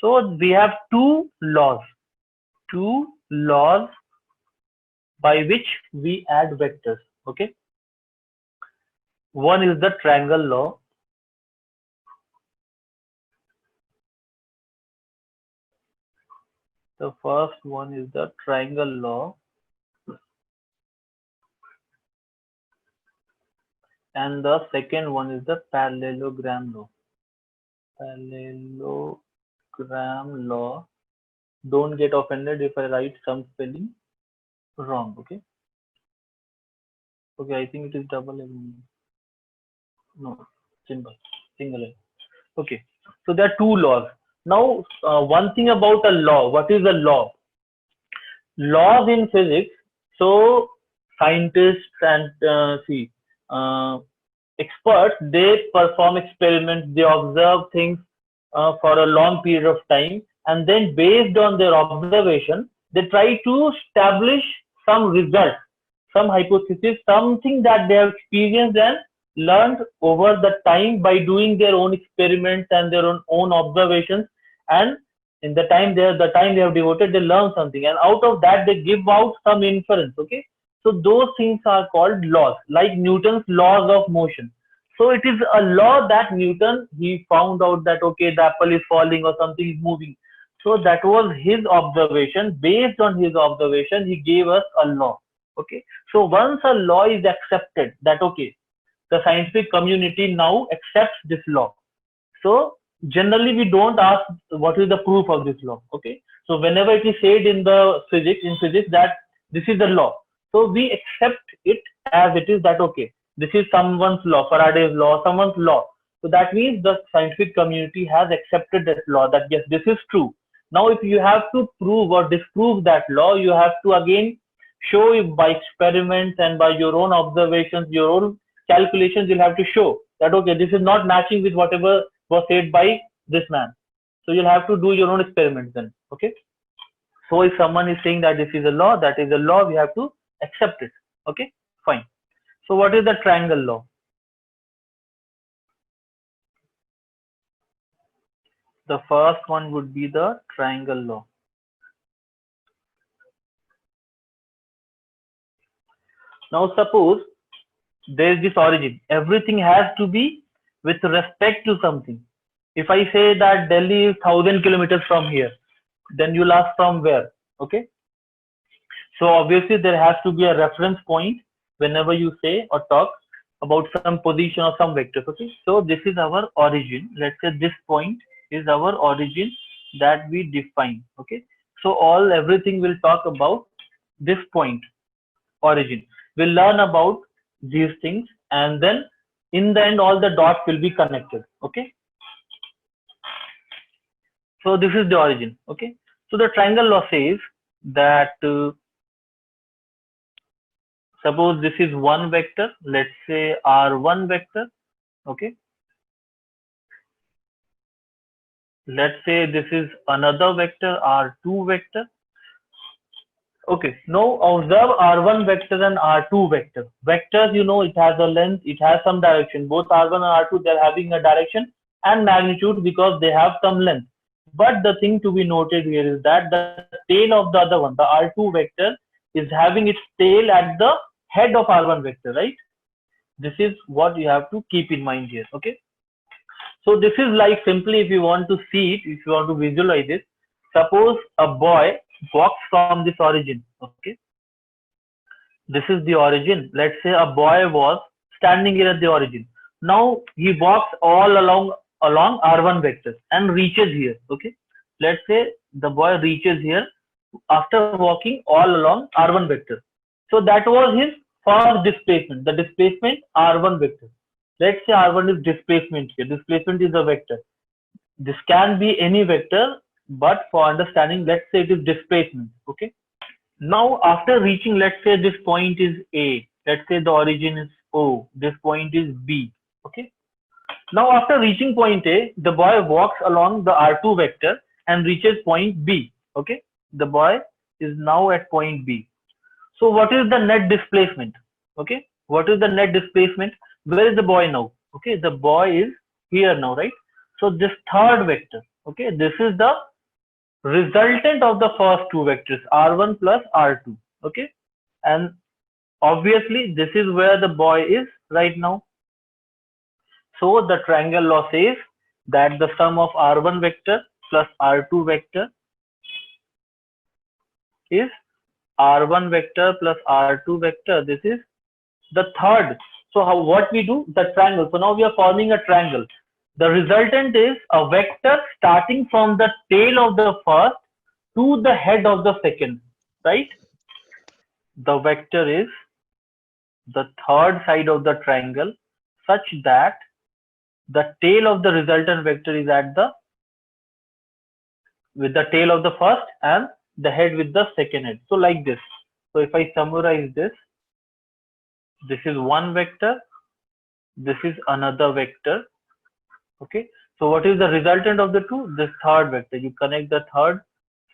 So we have two laws by which we add vectors. Okay, one is the triangle law. The first one is the triangle law, and the second one is the parallelogram law. Parallelogram law. Don't get offended if I write some spelling wrong. Okay. Okay, I think it is double L. No, simple, single L. Okay. So there are two laws. Now, one thing about a law. What is a law? Laws in physics. So scientists and uh, experts, they perform experiments, they observe things for a long period of time, and then based on their observation, they try to establish some result, some hypothesis, something that they have experienced and learned over the time by doing their own experiments and their own observations. And in the time they have devoted, they learn something, and out of that they give out some inference. Okay, so those things are called laws, like Newton's laws of motion. So it is a law that Newton, he found out that okay, the apple is falling or something is moving. So that was his observation. Based on his observation, he gave us a law. Okay. So once a law is accepted, that okay, the scientific community now accepts this law. So generally we don't ask what is the proof of this law. Okay. So whenever it is said in physics that this is the law, so we accept it as it is, that okay, this is someone's law, Faraday's law, someone's law. So that means the scientific community has accepted that law, that yes, this is true. Now if you have to prove or disprove that law, you have to again show it by experiments and by your own observations, your own calculations. You'll have to show that okay, this is not matching with whatever was said by this man. So you'll have to do your own experiments then. Okay. So if someone is saying that this is a law, that is a law, we have to accept it. Okay, fine. So what is the triangle law? The first one would be the triangle law. Now suppose there is this origin. Everything has to be with respect to something. If I say that Delhi is 1,000 kilometers from here, then you'll ask from where. Okay. So obviously there has to be a reference point whenever you say or talk about some position or some vector. Okay. So this is our origin. Let's say this point is our origin that we define. Okay. So everything will talk about this point, origin. We'll learn about these things, and then in the end all the dots will be connected. Okay. So this is the origin. Okay. So the triangle law says that suppose this is one vector, let's say R1 vector. Okay. Let's say this is another vector, R2 vector. Okay, now observe R1 vector and R2 vector. Vectors, it has a length, it has some direction. Both R1 and R2, they're having a direction and magnitude because they have some length. But the thing to be noted here is that the tail of the other one, the R2 vector, is having its tail at the head of R1 vector, right? This is what you have to keep in mind here. Okay. So this is like, simply, if you want to see it, if you want to visualize it, suppose a boy walks from this origin. Okay. This is the origin. Let's say a boy was standing here at the origin. Now he walks all along R1 vector and reaches here. Okay. Let's say the boy reaches here after walking all along R1 vector. So that was his first displacement, the displacement R1 vector. Let's say R1 is displacement here. Displacement is a vector. This can be any vector, but for understanding, let's say it is displacement. Okay. Now after reaching, let's say this point is A. Let's say the origin is O. This point is B. Okay. Now after reaching point A, the boy walks along the R2 vector and reaches point B. Okay. The boy is now at point B. So what is the net displacement? Okay. What is the net displacement? Where is the boy now? Okay. The boy is here now, right? So this third vector, okay, this is the resultant of the first two vectors r1 plus r2. Okay, and obviously this is where the boy is right now. So the triangle law says that the sum of r1 vector plus r2 vector is r1 vector plus r2 vector. This is the third. So what we do, the triangle. So now we are forming a triangle. The resultant is a vector starting from the tail of the first to the head of the second, right? The vector is the third side of the triangle such that the tail of the resultant vector is at the with the tail of the first and the head with the second head. So like this. So if I summarize this, this is one vector, this is another vector. Okay, so what is the resultant of the two? This third vector. You connect the third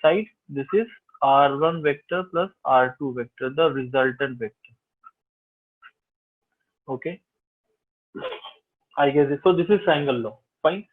side. This is r1 vector plus r2 vector, the resultant vector. Okay, I guess it. So this is triangle law. Fine.